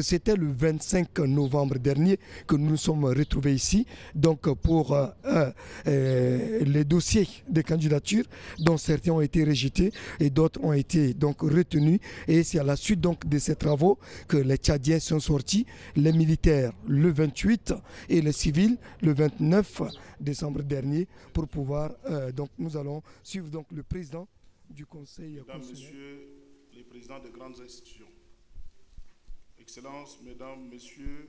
c'était le 25 novembre dernier que nous nous sommes retrouvés ici, donc pour les dossiers de candidature, dont certains ont été rejetés et d'autres ont été donc retenus. Et c'est à la suite donc de ces travaux que les Tchadiens sont sortis, les militaires le 28 et les civils le 29 décembre dernier, pour pouvoir donc nous allons suivre donc le président du Conseil Mesdames, constitutionnel. Messieurs les présidents de grandes institutions, Excellences, Mesdames, Messieurs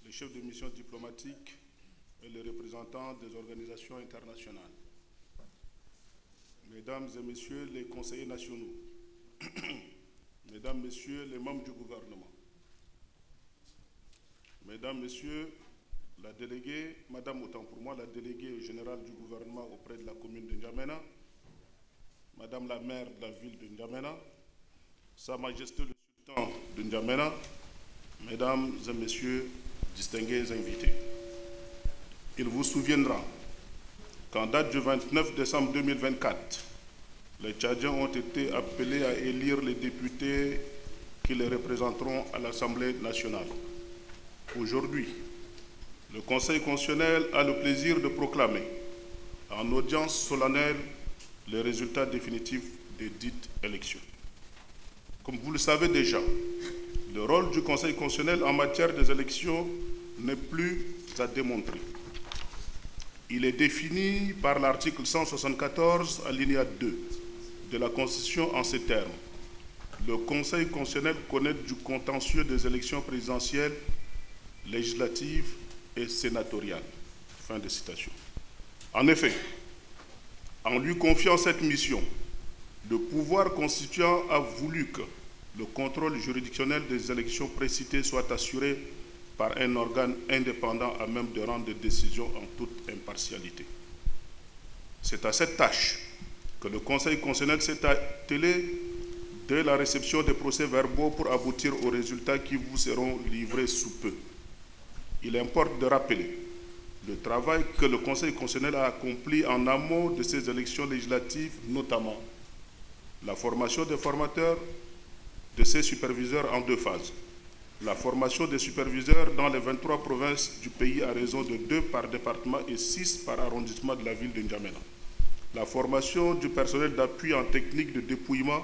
les chefs de mission diplomatique et les représentants des organisations internationales, Mesdames et Messieurs les conseillers nationaux, Mesdames, Messieurs les membres du gouvernement, Mesdames, Messieurs la déléguée, Madame autant pour moi, la déléguée générale du gouvernement auprès de la commune de N'Djamena, Madame la maire de la ville de N'Djamena, Sa Majesté le Sultan de N'Djamena, Mesdames et Messieurs, distingués invités. Il vous souviendra qu'en date du 29 décembre 2024, les Tchadiens ont été appelés à élire les députés qui les représenteront à l'Assemblée nationale. Aujourd'hui, le Conseil constitutionnel a le plaisir de proclamer en audience solennelle les résultats définitifs des dites élections. Comme vous le savez déjà, le rôle du Conseil constitutionnel en matière des élections n'est plus à démontrer. Il est défini par l'article 174, alinéa 2 de la Constitution en ces termes. Le Conseil constitutionnel connaît du contentieux des élections présidentielles, législatives et sénatoriales. Fin de citation. En effet, en lui confiant cette mission, le pouvoir constituant a voulu que le contrôle juridictionnel des élections précitées soit assuré par un organe indépendant à même de rendre des décisions en toute impartialité. C'est à cette tâche que le Conseil constitutionnel s'est attelé dès la réception des procès-verbaux pour aboutir aux résultats qui vous seront livrés sous peu. Il importe de rappeler le travail que le Conseil constitutionnel a accompli en amont de ces élections législatives, notamment la formation des formateurs, de ces superviseurs en 2 phases. La formation des superviseurs dans les 23 provinces du pays à raison de 2 par département et 6 par arrondissement de la ville de N'Djamena. La formation du personnel d'appui en technique de dépouillement,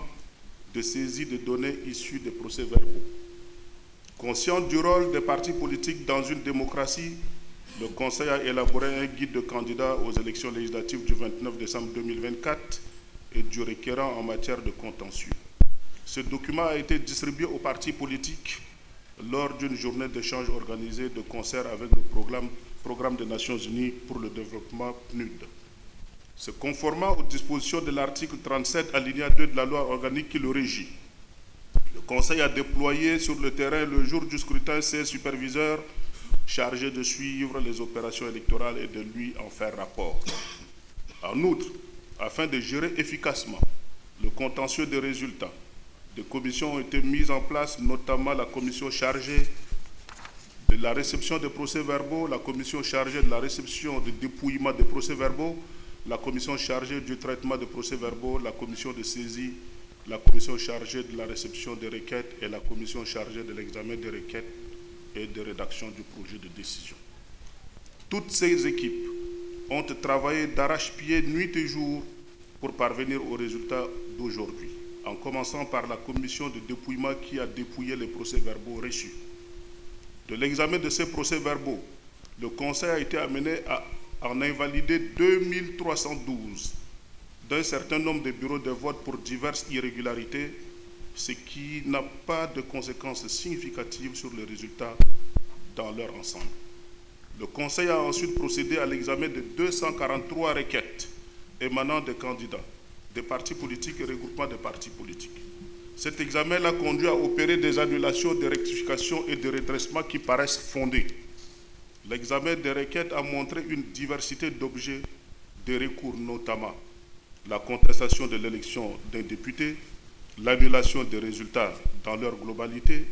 de saisie de données issues des procès-verbaux. Conscient du rôle des partis politiques dans une démocratie, le Conseil a élaboré un guide de candidats aux élections législatives du 29 décembre 2024 et du requérant en matière de contentieux. Ce document a été distribué aux partis politiques lors d'une journée d'échange organisée de concert avec le programme des Nations Unies pour le développement PNUD. Se conformant aux dispositions de l'article 37 alinéa 2 de la loi organique qui le régit, le Conseil a déployé sur le terrain le jour du scrutin ses superviseurs chargés de suivre les opérations électorales et de lui en faire rapport. En outre, afin de gérer efficacement le contentieux des résultats, des commissions ont été mises en place, notamment la commission chargée de la réception des procès-verbaux, la commission chargée de la réception du dépouillement des procès-verbaux, la commission chargée du traitement des procès-verbaux, la commission de saisie, la commission chargée de la réception des requêtes et la commission chargée de l'examen des requêtes et de rédaction du projet de décision. Toutes ces équipes ont travaillé d'arrache-pied nuit et jour pour parvenir aux résultats d'aujourd'hui, en commençant par la commission de dépouillement qui a dépouillé les procès-verbaux reçus. De l'examen de ces procès-verbaux, le Conseil a été amené à en invalider 2312 d'un certain nombre de bureaux de vote pour diverses irrégularités, ce qui n'a pas de conséquences significatives sur les résultats dans leur ensemble. Le Conseil a ensuite procédé à l'examen de 243 requêtes émanant des candidats, des partis politiques et regroupements de partis politiques. Cet examen l'a conduit à opérer des annulations, des rectifications et des redressements qui paraissent fondés. L'examen des requêtes a montré une diversité d'objets de recours, notamment la contestation de l'élection d'un député, l'annulation des résultats dans leur globalité,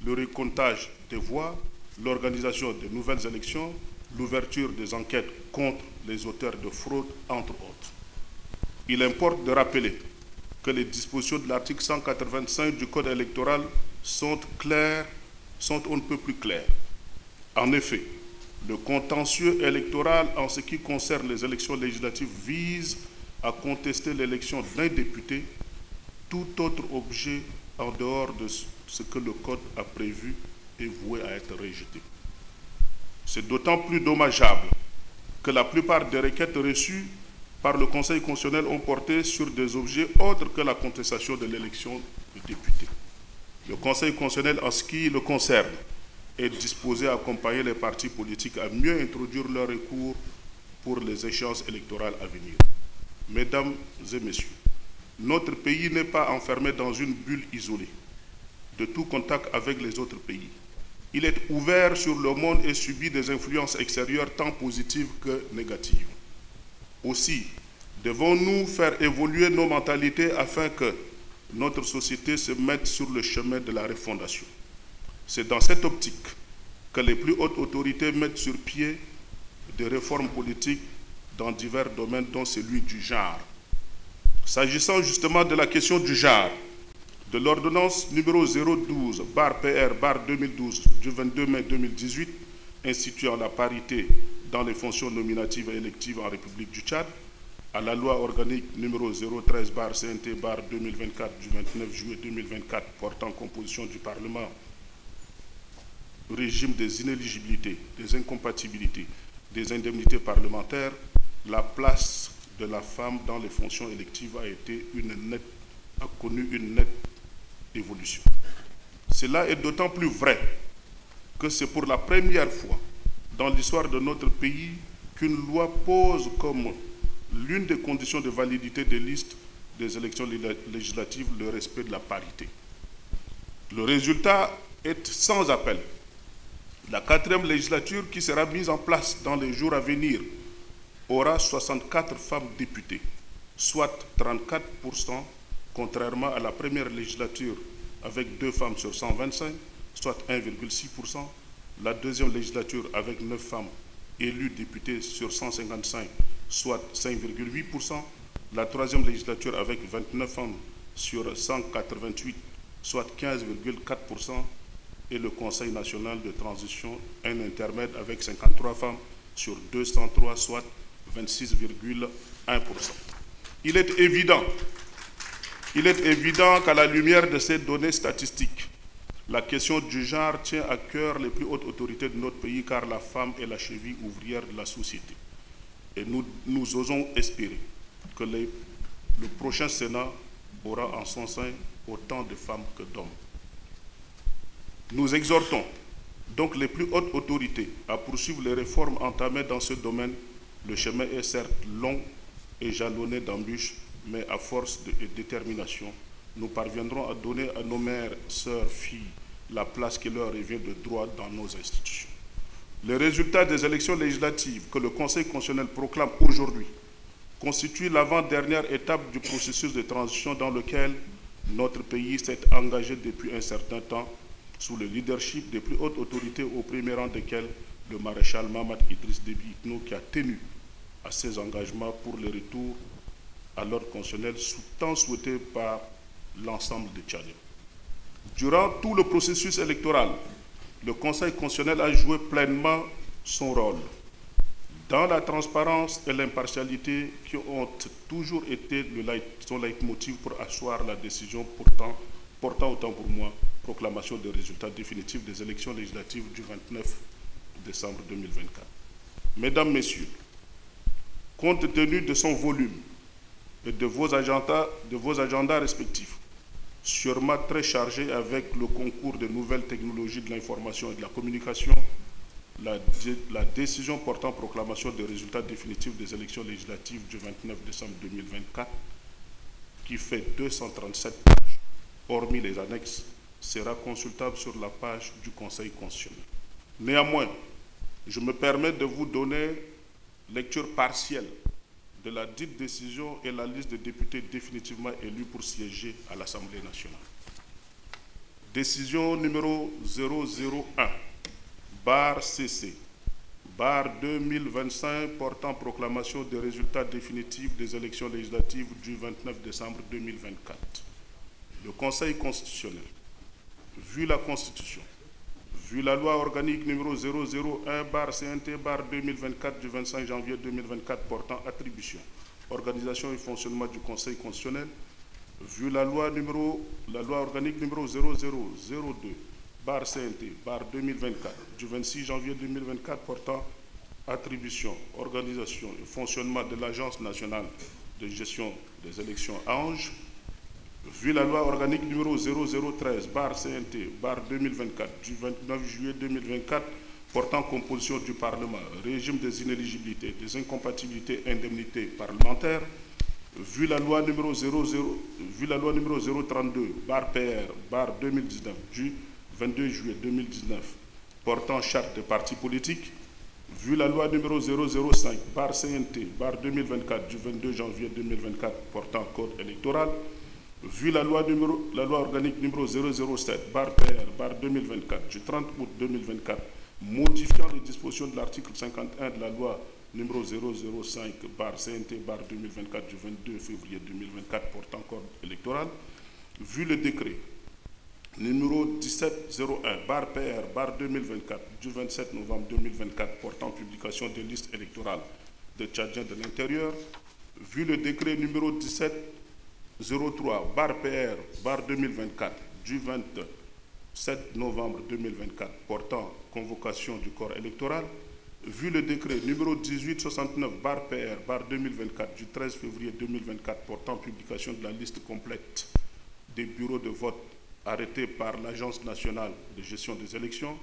le recomptage des voix, l'organisation de nouvelles élections, l'ouverture des enquêtes contre les auteurs de fraude, entre autres. Il importe de rappeler que les dispositions de l'article 185 du Code électoral sont claires sont on ne peut plus claires. En effet, le contentieux électoral en ce qui concerne les élections législatives vise à contester l'élection d'un député. Tout autre objet en dehors de ce que le Code a prévu est voué à être rejeté. C'est d'autant plus dommageable que la plupart des requêtes reçues par le Conseil constitutionnel ont porté sur des objets autres que la contestation de l'élection de député. Le Conseil constitutionnel, en ce qui le concerne, est disposé à accompagner les partis politiques à mieux introduire leurs recours pour les échéances électorales à venir. Mesdames et messieurs, notre pays n'est pas enfermé dans une bulle isolée de tout contact avec les autres pays. Il est ouvert sur le monde et subit des influences extérieures tant positives que négatives. Aussi, devons-nous faire évoluer nos mentalités afin que notre société se mette sur le chemin de la refondation. C'est dans cette optique que les plus hautes autorités mettent sur pied des réformes politiques dans divers domaines, dont celui du genre. S'agissant justement de la question du genre, de l'ordonnance numéro 012/PR/2012 du 22 mai 2018 instituant la parité dans les fonctions nominatives et électives en République du Tchad, à la loi organique numéro 013/CNT/2024 du 29 juillet 2024 portant composition du Parlement, régime des inéligibilités, des incompatibilités, des indemnités parlementaires, la place de la femme dans les fonctions électives a connu une nette évolution. Cela est d'autant plus vrai que c'est pour la première fois dans l'histoire de notre pays qu'une loi pose comme l'une des conditions de validité des listes des élections législatives le respect de la parité. Le résultat est sans appel. La 4e législature qui sera mise en place dans les jours à venir aura 64 femmes députées, soit 34%, contrairement à la première législature avec 2 femmes sur 125, soit 1,6%, la 2e législature avec 9 femmes élues députées sur 155, soit 5,8%, la 3e législature avec 29 femmes sur 188, soit 15,4%, et le Conseil national de transition, un intermède avec 53 femmes sur 203, soit 26,1%. Il est évident qu'à la lumière de ces données statistiques, la question du genre tient à cœur les plus hautes autorités de notre pays, car la femme est la cheville ouvrière de la société. Et nous osons espérer que le prochain Sénat aura en son sein autant de femmes que d'hommes. Nous exhortons donc les plus hautes autorités à poursuivre les réformes entamées dans ce domaine. Le chemin est certes long et jalonné d'embûches, mais à force de détermination, nous parviendrons à donner à nos mères, sœurs, filles, la place qui leur revient de droit dans nos institutions. Les résultats des élections législatives que le Conseil constitutionnel proclame aujourd'hui constituent l'avant-dernière étape du processus de transition dans lequel notre pays s'est engagé depuis un certain temps sous le leadership des plus hautes autorités, au premier rang desquelles le maréchal Mahamat Idriss Déby Itno, qui a tenu à ses engagements pour le retour à l'ordre constitutionnel tant souhaité par l'ensemble des Tchadiens. Durant tout le processus électoral, le Conseil constitutionnel a joué pleinement son rôle dans la transparence et l'impartialité qui ont toujours été son leitmotiv pour asseoir la décision portant autant pour moi proclamation des résultats définitifs des élections législatives du 29 décembre 2024. Mesdames, Messieurs, compte tenu de son volume et de vos agendas respectifs, sûrement très chargés avec le concours des nouvelles technologies de l'information et de la communication, la décision portant proclamation des résultats définitifs des élections législatives du 29 décembre 2024, qui fait 237 pages, hormis les annexes, sera consultable sur la page du Conseil constitutionnel. Néanmoins, je me permets de vous donner lecture partielle de la dite décision et la liste de députés définitivement élus pour siéger à l'Assemblée nationale. Décision numéro 001/CC/2025 portant proclamation des résultats définitifs des élections législatives du 29 décembre 2024. Le Conseil constitutionnel, vu la Constitution, Vu la loi organique numéro 001/CNT/2024 du 25 janvier 2024 portant attribution, organisation et fonctionnement du Conseil constitutionnel, vu la loi organique numéro 0002/CNT/2024 du 26 janvier 2024 portant attribution, organisation et fonctionnement de l'Agence nationale de gestion des élections ANGE, vu la loi organique numéro 0013/CNT/2024 du 29 juillet 2024 portant composition du Parlement, régime des inéligibilités, des incompatibilités, indemnités parlementaires, vu la loi numéro 032/PR/2019 du 22 juillet 2019 portant charte des partis politiques, vu la loi numéro 005/CNT/2024 du 22 janvier 2024 portant code électoral, vu la loi organique numéro 007/PR/2024 du 30 août 2024 modifiant les dispositions de l'article 51 de la loi numéro 005/CNT/2024 du 22 février 2024 portant code électoral, vu le décret numéro 1701/PR/2024 du 27 novembre 2024 portant publication des listes électorales des Tchadiens de l'intérieur, vu le décret numéro 1703/PR/2024 du 27 novembre 2024 portant convocation du corps électoral, vu le décret numéro 1869/PR/2024 du 13 février 2024 portant publication de la liste complète des bureaux de vote arrêté par l'Agence nationale de gestion des élections,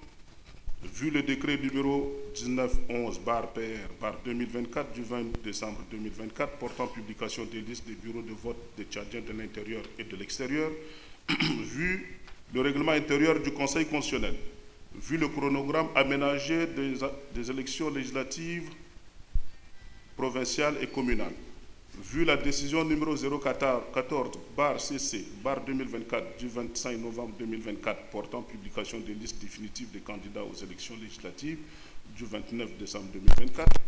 vu le décret numéro 1911/PR/2024 du 20 décembre 2024 portant publication des listes des bureaux de vote des Tchadiens de l'intérieur et de l'extérieur, vu le règlement intérieur du Conseil constitutionnel, vu le chronogramme aménagé des élections législatives provinciales et communales, vu la décision numéro 014/CC/2024 du 25 novembre 2024 portant publication des listes définitives des candidats aux élections législatives du 29 décembre 2024,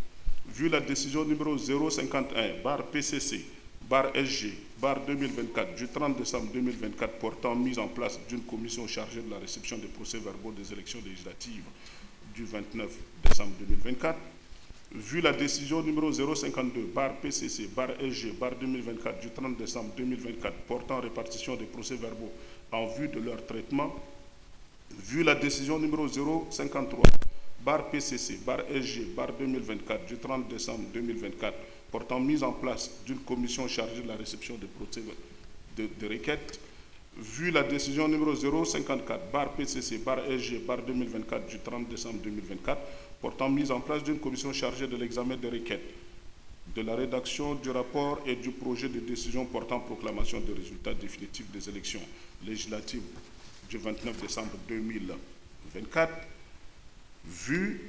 vu la décision numéro 051/PCC/SG/2024 du 30 décembre 2024 portant mise en place d'une commission chargée de la réception des procès-verbaux des élections législatives du 29 décembre 2024, vu la décision numéro 052/PCC/SG/2024 du 30 décembre 2024 portant répartition des procès-verbaux en vue de leur traitement, vu la décision numéro 053/PCC/SG/2024 du 30 décembre 2024 portant mise en place d'une commission chargée de la réception des procès de requêtes, vu la décision numéro 054/PCC/SG/2024 du 30 décembre 2024 portant mise en place d'une commission chargée de l'examen des requêtes, de la rédaction du rapport et du projet de décision portant proclamation des résultats définitifs des élections législatives du 29 décembre 2024, vu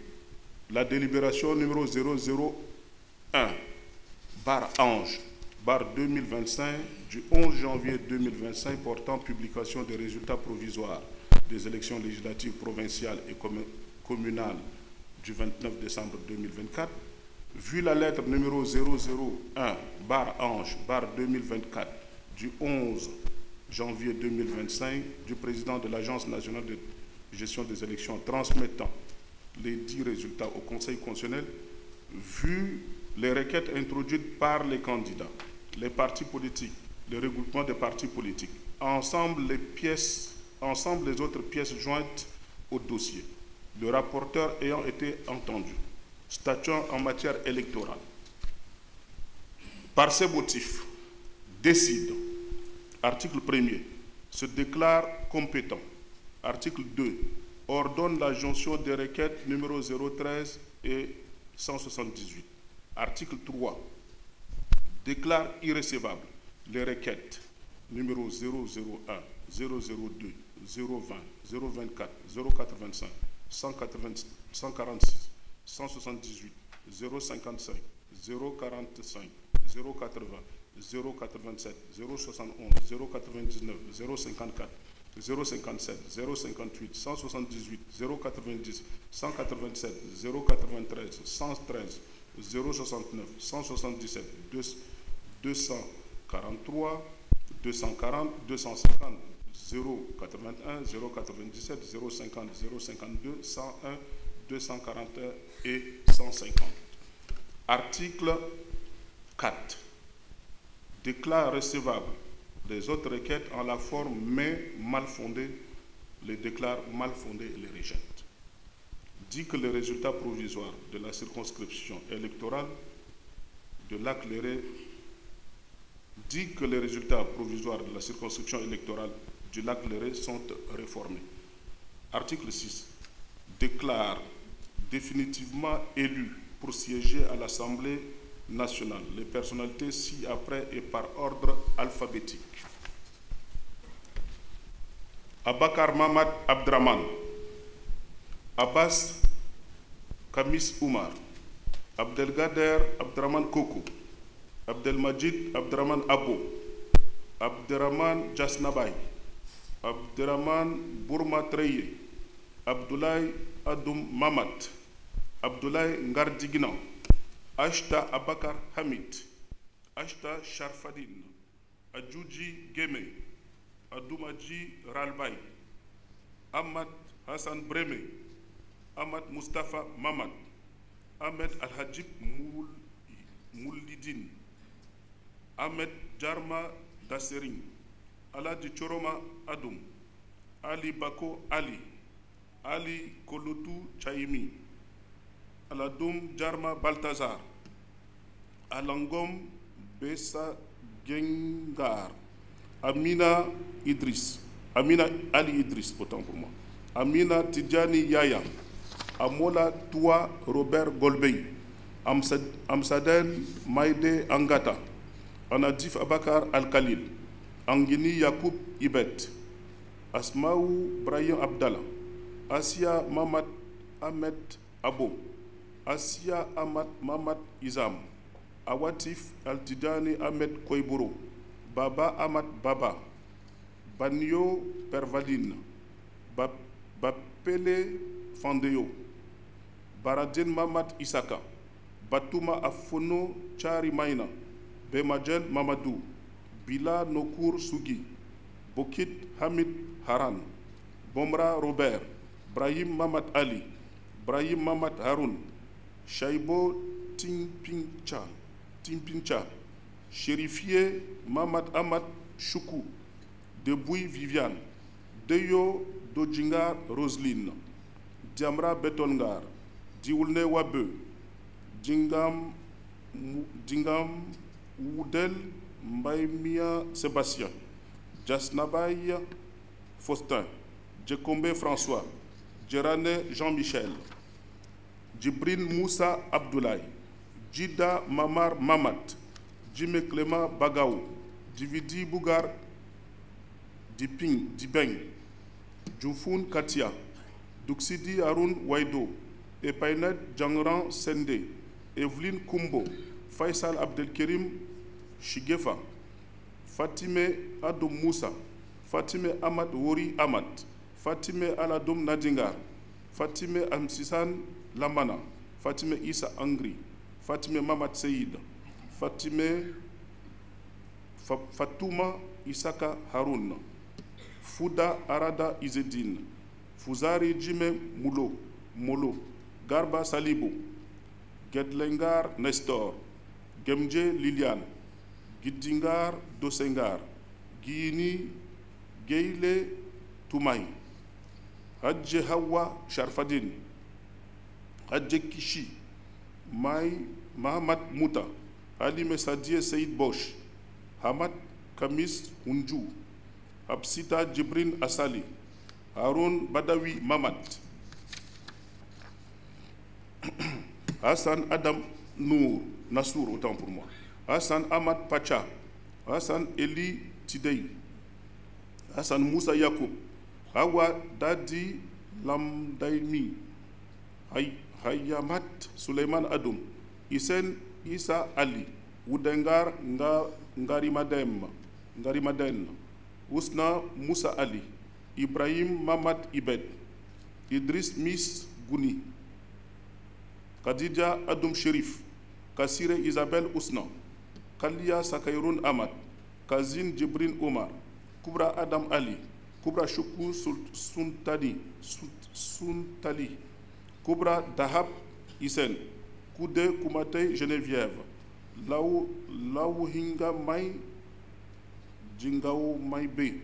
la délibération numéro 001/ANGE/2025 du 11 janvier 2025 portant publication des résultats provisoires des élections législatives provinciales et communales du 29 décembre 2024, vu la lettre numéro 001/ANGE/2024 du 11 janvier 2025 du président de l'Agence nationale de gestion des élections transmettant les 10 résultats au Conseil constitutionnel, vu les requêtes introduites par les candidats, les partis politiques, le regroupement des partis politiques, ensemble les autres pièces jointes au dossier, le rapporteur ayant été entendu, statuant en matière électorale. Par ces motifs, décide, article 1er, se déclare compétent. Article 2, ordonne la jonction des requêtes numéro 013 et 178. Article 3, déclare irrécevables les requêtes numéro 001, 002, 020, 024, 085, 146, 178, 055, 045, 080, 087, 071, 099, 054, 057, 058, 178, 090, 187, 093, 113, 069, 177, 243, 240, 250, 081, 097, 050, 052, 101, 241 et 150. Article 4. Déclare recevable les autres requêtes en la forme mais mal fondées, les déclare mal fondées et les rejette. Dit que les résultats provisoires de la circonscription électorale de Lac-Léré du Lac-Léré sont réformés. Article 6. Déclare définitivement élus pour siéger à l'Assemblée nationale les personnalités ci-après et par ordre alphabétique. Abakar Mamad Abdraman, Abbas Kamis Oumar, Abdelgader Abdraman Koko, Abdelmajid Abdraman Abo, Abderrahman Jasnabay, Abderrahman Bourma Treye, Abdoulaye Adoum Mamat, Abdoulaye Ngardignan, Ashta Abakar Hamid, Ashta Sharfadine, Adjouji Geme, Adoumadji Ralbay, Ahmad Hassan Breme, Ahmad Mustafa Mamad, Ahmed Al-Hajib Moulidine, Ahmed Jarma Dasserin, Aladi Choroma Adoum, Ali Bako Ali, Ali Kolotou Chaimi, Aladoum Jarma Baltazar, Alangom Bessa Gengar, Amina Ali Idriss, autant pour moi, Amina Tidjani Yaya, Amola Toua Robert Golbey, Amsaden Maïde Angata, Anadif Abakar Al-Khalil, Angini Yacoub Ibet, Asmaou Brahim Abdallah, Asia Mamad Ahmed Abo, Asia Ahmad Mamad Izam, Awatif Altidani Ahmed Koiburo, Baba Ahmad Baba, Banyo Pervaline, Bapele Fandeo, Baradin Mamad Isaka, Batouma Afono Chari Maina, Bemajel Mamadou, Bila Nokour Sugi, Bokit Hamid Haran, Bomra Robert, Brahim Mamad Ali, Brahim Mamad Haroun, Shaibo Timpincha, Chérifié Mamad Ahmad Choukou, Debouy Viviane, Deyo Dojingar Roseline, Diamra Betongar, Dioulne Wabe, Dingam Oudel Mbaïmia Sébastien, Jasnabay Faustin, Djekombe François, Djerane Jean-Michel, Djibril Moussa Abdoulaye, Djida Mamar Mamad, Djime Clément Bagaou, Djividi Bougar Dibeng, Djoufoun Katia, Duxidi Haroun Waido, Epainet Djangran Sende, Evelyne Kumbo, Faisal Abdelkerim Shigefa, Fatime Adom Moussa, Fatime Ahmad Wori Ahmad, Fatime Aladoum Nadingar, Fatime Amsisan Lamana, Fatime Issa Angri, Fatime Mamad Seyid, Fatouma Isaka Haroun, Fouda Arada Izedine, Fouzari Jime Molo, Garba Salibo, Gedlengar Nestor, Gemje Liliane, Gidingar Dosengar, Guini Geile Toumaï, Hadje Hawa Sharfadine, Hadje Kishi, Mahamad Mouta, Ali Messadie Saïd Bosch, Hamad Kamis Unju, Absita Djibrin Asali, Haroun Badawi Mamad, Hassan Adam Nassour, autant pour moi, Hassan Ahmad Pacha, Hassan Eli Tidei, Hassan Moussa Yacoub, Hawa Dadi Lamdaimi, Hayamat Suleiman Adoum, Isen Isa Ali, Oudengar Ngarimaden, Usna Moussa Ali, Ibrahim Mamad Ibed, Idriss Miss Gouni, Khadija Adoum Sherif, Kassire Isabelle Usna, Kalia Sakairoun Ahmad, Kazin Djibrin Omar, Kubra Adam Ali, Kubra Choukou Suntali, Kubra Dahab Isen, Koude Koumatei Geneviève, Laouhinga Mai Djingao Maïbe,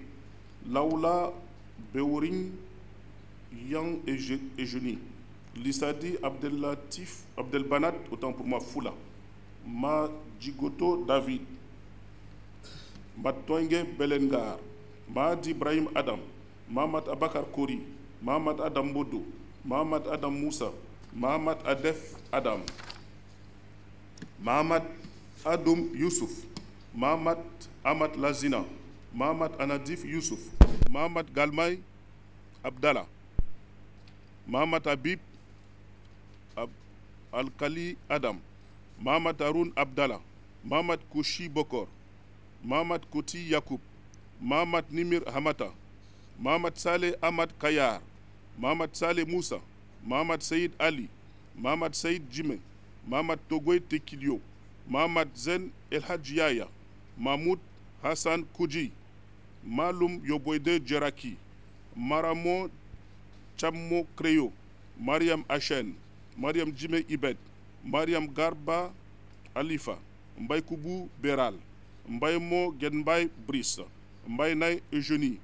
Laoula Beourin Yang et Juni, Lissadi Abdelatif Abdelbanat, autant pour moi Foula, Ma Djigoto David, Matwenge Belengar, Mahdi Ibrahim Adam, Mahamad Abakar Kori, Mahamad Adam Bodo, Mahamad Adam Moussa, Mahamad Adef Adam, Mahamad Adoum Youssouf, Mahamad Ahmad Lazina, Mahamad Anadif Youssouf, Mahamad Galmay Abdallah, Mahamad Habib Al-Kali Adam, Mahamad Haroun Abdallah, Mahamad Kouchi Bokor, Mahamad Koti Yakoub, Mahamad Nimir Hamata, Mahamad Saleh Ahmad Kayar, Mahamad Saleh Moussa, Mahamad Saïd Ali, Mahamad Saïd Jime, Mahamad Togoy Tekilio, Mahamad Zen El Hadji Yaya, Mahmoud Hassan Kouji, Maloum Yoboide Djeraki, Maramo Chammo Kreyo, Mariam Achen, Mariam Jime Ibed, Mariam Garba Alifa, Mbaye Koubou Beral, Mbaye Mo Genbay Brice, Mbaye Nay Eugénie,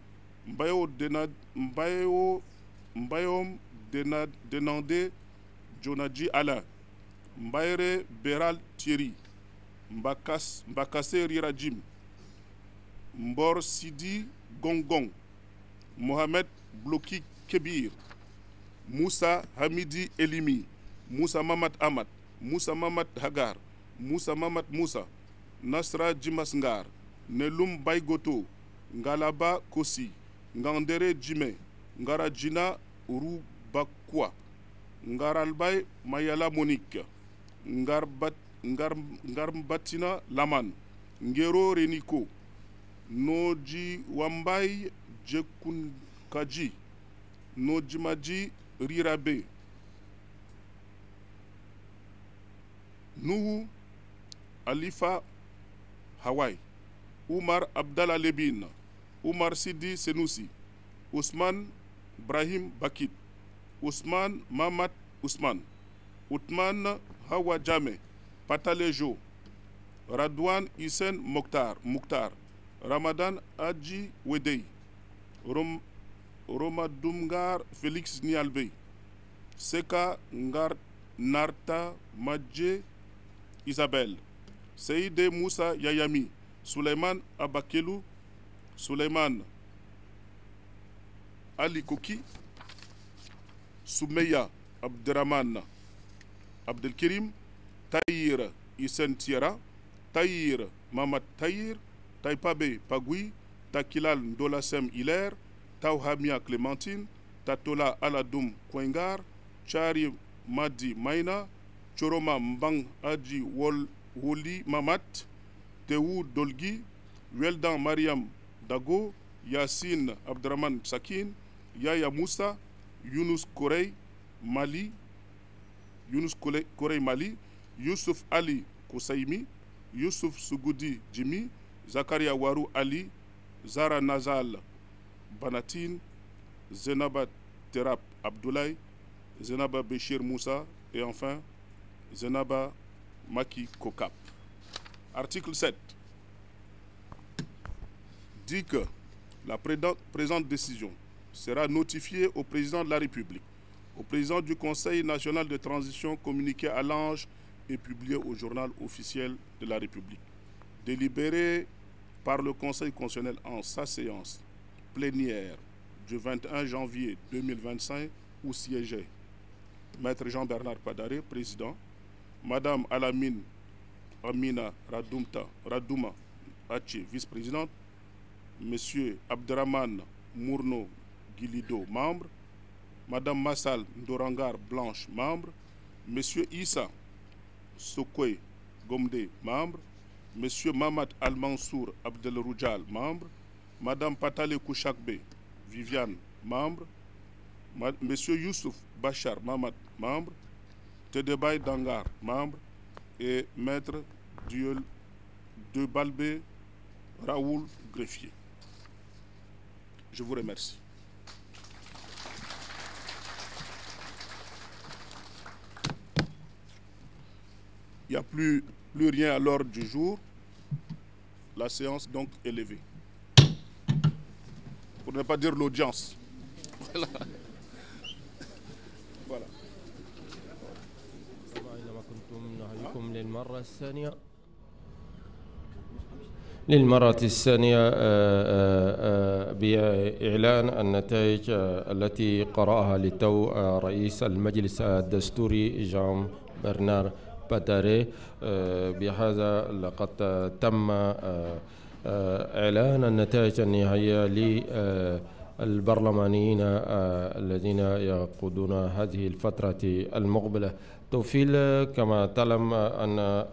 Mbayom Denande Jonadji Alain, Mbayre Beral Thierry, Mbakase Rirajim, Mbor Sidi Gongong, Mohamed Bloki Kebir, Moussa Hamidi Elimi, Moussa Mamad Ahmad, Moussa Mamad Hagar, Moussa Mamad Moussa, Nasra Jimasngar, Nelum Baigoto, Ngalaba Kosi, Ngandere Jime, Ngarajina Rubakwa, Ngaralbay Mayala Monique, Ngarmbatina Laman, Ngero Reniko, Noji Wambay Jekunkaji, Nojimaji Rirabe, Nuhu Alifa Hawaii, Umar Abdallah Lebin, Umar Sidi Senousi, Ousmane Brahim Bakit, Ousmane Mamad Ousmane, Othman Hawa Jame, Patalejo, Radouane Hissène Mokhtar, Ramadan Hadji Wedei, Romadumgar Félix Nialbe, Seka Ngar Narta Madje Isabelle, Seide Moussa Yayami, Suleiman Abakelu, Suleiman Ali Koki, Soumeya Abderrahman Abdelkirim, Tahir Hissène Tiera, Tahir Mamad Tahir, Taipabe Pagui, Takilal Ndolasem Hilaire, Tauhamia Clémentine, Tatola Aladoum Kwengar, Chari Madi Maina, Choroma Mbang Adji Woli Mamat, Teou Dolgi, Weldan Mariam Dago, Yassine Abdraman Sakin, Yaya Moussa, Younous Korey Mali, Youssouf Ali Kosaimi, Youssouf Sougoudi Jimmy, Zakaria Warou Ali, Zara Nazal Banatin, Zenaba Terap Abdoulaye, Zenaba Béchir Moussa et enfin Zenaba Maki Kokap. Article 7 dit que la présente décision sera notifiée au président de la République, au président du Conseil national de transition, communiqué à l'Ange et publié au journal officiel de la République. Délibéré par le Conseil constitutionnel en sa séance plénière du 21 janvier 2025 où siégeait Maître Jean-Bernard Padare, président, Madame Alamine Amina Radouma Haché, vice-présidente, Monsieur Abderrahman Mourno Guilido, membre, Madame Massal Ndorangar Blanche, membre, Monsieur Issa Sokwe Gomde, membre, Monsieur Mamad Al-Mansour Abdelroujal, membre, Madame Patale Kouchakbe Viviane, membre, Monsieur Youssouf Bachar Mamad, membre, Tedebay Dangar, membre, et Maître De Balbé Raoul, greffier. Je vous remercie. Il n'y a plus rien à l'ordre du jour. La séance donc est levée. Pour ne pas dire l'audience. Voilà. Voilà. للمرة الثانية بإعلان النتائج التي قرأها للتو رئيس المجلس الدستوري جان برنار باتاري. بهذا لقد تم إعلان النتائج النهائية للبرلمانيين الذين يقودون هذه الفترة المقبلة. توفيل، كما تعلم أن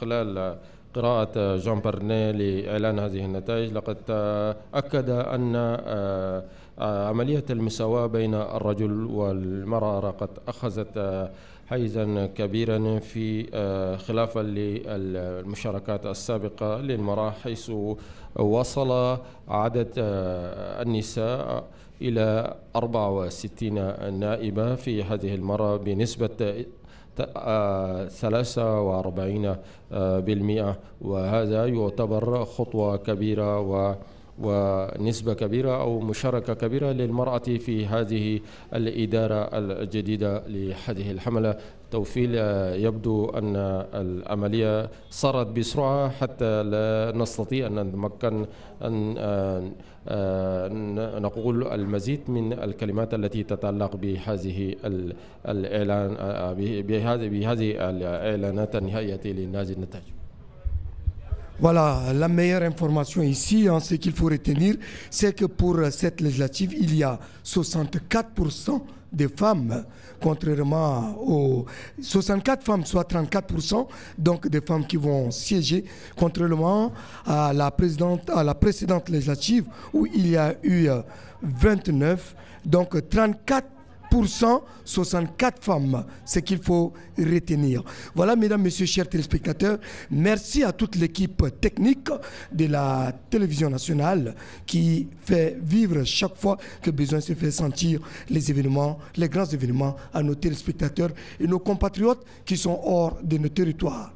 خلال قراءة جان برنار لإعلان هذه النتائج لقد أكد أن عملية المساواة بين الرجل والمرأة قد أخذت حيزا كبيرا في خلافا للمشاركات السابقة للمرأة، حيث وصل عدد النساء إلى 64 نائبة في هذه المرة بنسبة 43%، وهذا يعتبر خطوة كبيرة ونسبة كبيرة أو مشاركة كبيرة للمرأة في هذه الإدارة الجديدة لهذه الحملة. توفيل، يبدو أن العملية صارت بسرعة حتى لا نستطيع أن نتمكن أن نقول المزيد من الكلمات التي تتعلق بهذه الإعلان بهذه الإعلانات النهائية لهذه النتائج. Voilà, la meilleure information ici, ce qu'il faut retenir, c'est que pour cette législative, il y a 64% de femmes, contrairement aux 64 femmes, soit 34%, donc des femmes qui vont siéger, contrairement à la précédente législative où il y a eu 29, donc 34%, 64 femmes, ce qu'il faut retenir. Voilà, mesdames, messieurs, chers téléspectateurs, merci à toute l'équipe technique de la télévision nationale qui fait vivre chaque fois que besoin se fait sentir les événements, les grands événements à nos téléspectateurs et nos compatriotes qui sont hors de nos territoires.